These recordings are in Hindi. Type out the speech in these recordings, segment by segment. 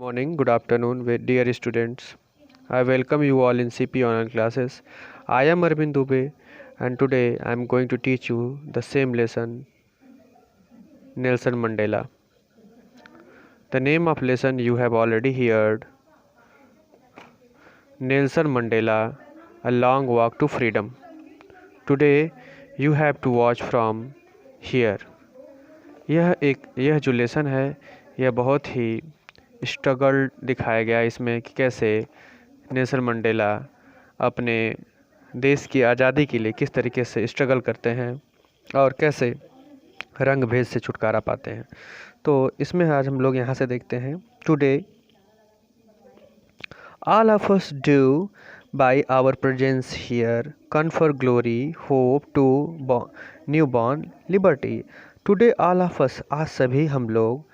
Morning, good afternoon, dear students. I welcome you all in CP online classes. I am Arvind Dubey and today I am going to teach you the same lesson, Nelson Mandela. The name of lesson you have already heard, Nelson Mandela, A Long Walk to Freedom. Today you have to watch from here. यह जो लेसन है यह बहुत ही स्ट्रगल दिखाया गया इसमें कि कैसे नेल्सन मंडेला अपने देश की आज़ादी के लिए किस तरीके से स्ट्रगल करते हैं और कैसे रंग भेद से छुटकारा पाते हैं। तो इसमें आज हम लोग यहाँ से देखते हैं today all of us do by our presence here confer glory hope to newborn liberty today all of us आज सभी हम लोग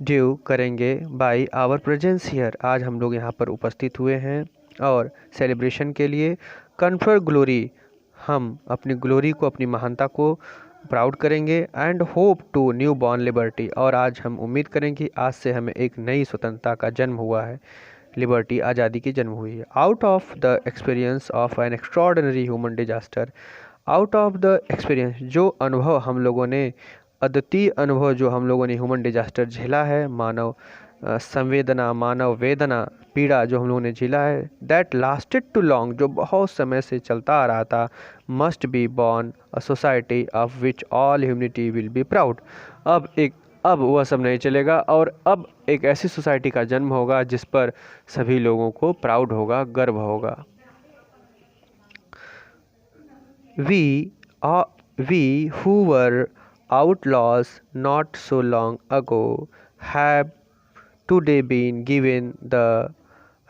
ड्यू करेंगे बाई आवर प्रेजेंस हियर आज हम लोग यहाँ पर उपस्थित हुए हैं और सेलिब्रेशन के लिए कन्फर ग्लोरी हम अपनी ग्लोरी को अपनी महानता को प्राउड करेंगे and hope to newborn liberty और आज हम उम्मीद करेंगे कि आज से हमें एक नई स्वतंत्रता का जन्म हुआ है, लिबर्टी आज़ादी की जन्म हुई है। Out of the experience of N extraordinary human disaster, out of the experience जो अनुभव हम लोगों ने अद्वितीय अनुभव जो हम लोगों ने ह्यूमन डिजास्टर झेला है, मानव संवेदना मानव वेदना पीड़ा जो हम लोगों ने झेला है, दैट लास्टेड टू लॉन्ग जो बहुत समय से चलता आ रहा था, must be born a society of which all humanity will be proud. अब वह सब नहीं चलेगा और अब एक ऐसी सोसाइटी का जन्म होगा जिस पर सभी लोगों को प्राउड होगा, गर्व होगा। We who were outlaws not so long ago have today been given the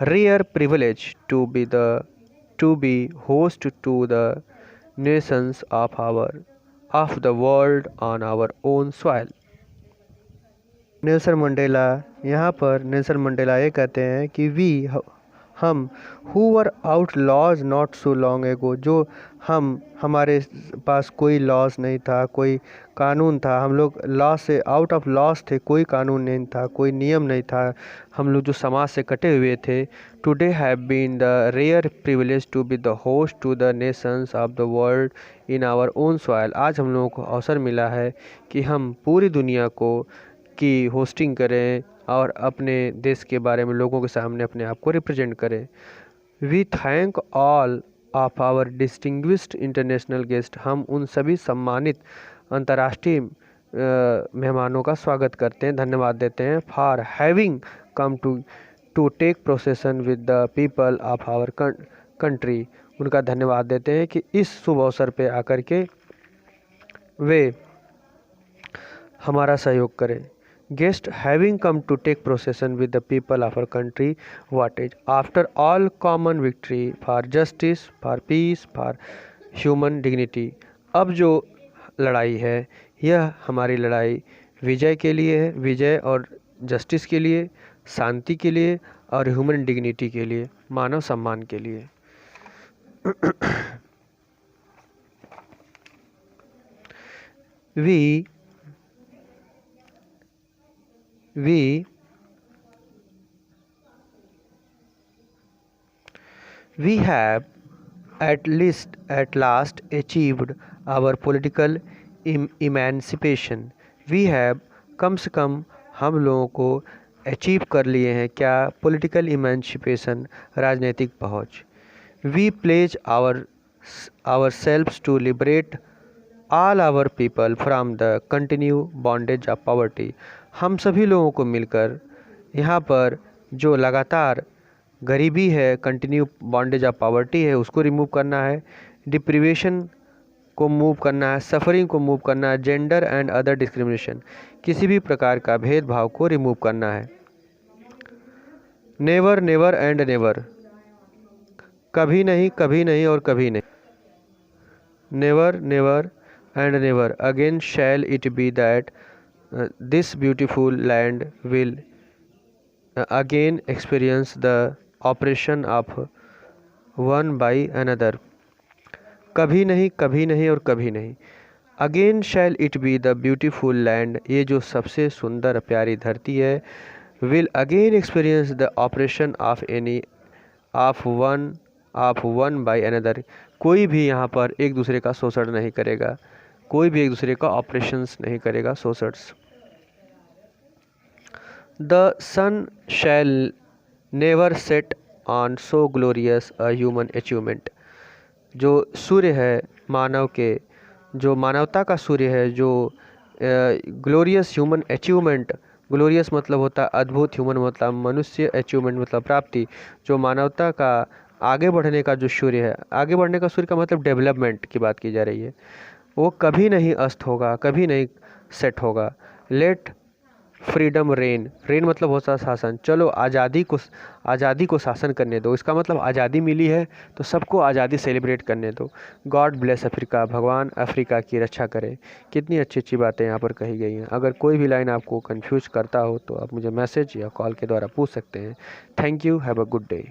rare privilege to be host to the nations of the world on our own soil। Nelson Mandela यहाँ पर नेल्सन मंडेला ये कहते हैं कि हम who were outlaws not so long ago जो हमारे पास कोई लॉज नहीं था, कोई कानून था, हम लोग लॉ से आउट ऑफ लॉस थे, कोई कानून नहीं था, कोई नियम नहीं था, हम लोग जो समाज से कटे हुए थे। Today have been the rare privilege to be the host to the nations of the world in our own soil. आज हम लोगों को अवसर मिला है कि हम पूरी दुनिया की होस्टिंग करें और अपने देश के बारे में लोगों के सामने अपने आप को रिप्रेजेंट करें। We thank all of our distinguished international guest, हम उन सभी सम्मानित अंतर्राष्ट्रीय मेहमानों का स्वागत करते हैं, धन्यवाद देते हैं। For having come to take procession with the people of our country, उनका धन्यवाद देते हैं कि इस शुभ अवसर पे आकर के वे हमारा सहयोग करें। Guest having come to take procession with the people of our country, what is after all common victory for justice, for peace, for human dignity। अब जो लड़ाई है यह हमारी लड़ाई विजय के लिए है, विजय और जस्टिस के लिए, शांति के लिए और ह्यूमन डिग्निटी के लिए, मानव सम्मान के लिए। We have at last achieved our political emancipation। We have कम से कम हम लोगों को अचीव कर लिए हैं क्या, पॉलिटिकल इमेंसिपेशन, राजनीतिक पहुंच। We pledge ourselves to liberate all our people from the continued bondage of poverty। हम सभी लोगों को मिलकर यहाँ पर जो लगातार गरीबी है, कंटिन्यू बॉन्डेज ऑफ पॉवर्टी है, उसको रिमूव करना है, डिप्रीवेशन को मूव करना है, सफरिंग को मूव करना है, जेंडर एंड अदर डिस्क्रिमिनेशन, किसी भी प्रकार का भेदभाव को रिमूव करना है। नेवर नेवर एंड नेवर, कभी नहीं और कभी नहीं। Never never and never again shall it be that this beautiful land will again experience the oppression of one by another। कभी नहीं और कभी नहीं। Again shall it be the beautiful land, ये जो सबसे सुंदर प्यारी धरती है, will again experience the oppression of one by another। कोई भी यहाँ पर एक दूसरे का शोषण नहीं करेगा, कोई भी एक दूसरे का ऑपरेशंस नहीं करेगा, शोषण। The sun shall never set on so glorious a human achievement। जो सूर्य है मानव के, जो मानवता का सूर्य है, जो ग्लोरियस ह्यूमन अचीवमेंट, ग्लोरियस मतलब होता है अद्भुत, ह्यूमन मतलब मनुष्य, अचीवमेंट मतलब प्राप्ति, जो मानवता का आगे बढ़ने का जो सूर्य है, आगे बढ़ने का सूर्य का मतलब डेवलपमेंट की बात की जा रही है, वो कभी नहीं अस्त होगा, कभी नहीं सेट होगा। लेट फ्रीडम रेन, रेन मतलब होता है शासन। चलो आज़ादी को शासन करने दो, इसका मतलब आज़ादी मिली है तो सबको आज़ादी सेलिब्रेट करने दो। गॉड ब्लेस अफ्रीका, भगवान अफ्रीका की रक्षा करे। कितनी अच्छी अच्छी बातें यहाँ पर कही गई हैं। अगर कोई भी लाइन आपको कंफ्यूज करता हो तो आप मुझे मैसेज या कॉल के द्वारा पूछ सकते हैं। Thank you, have a good day.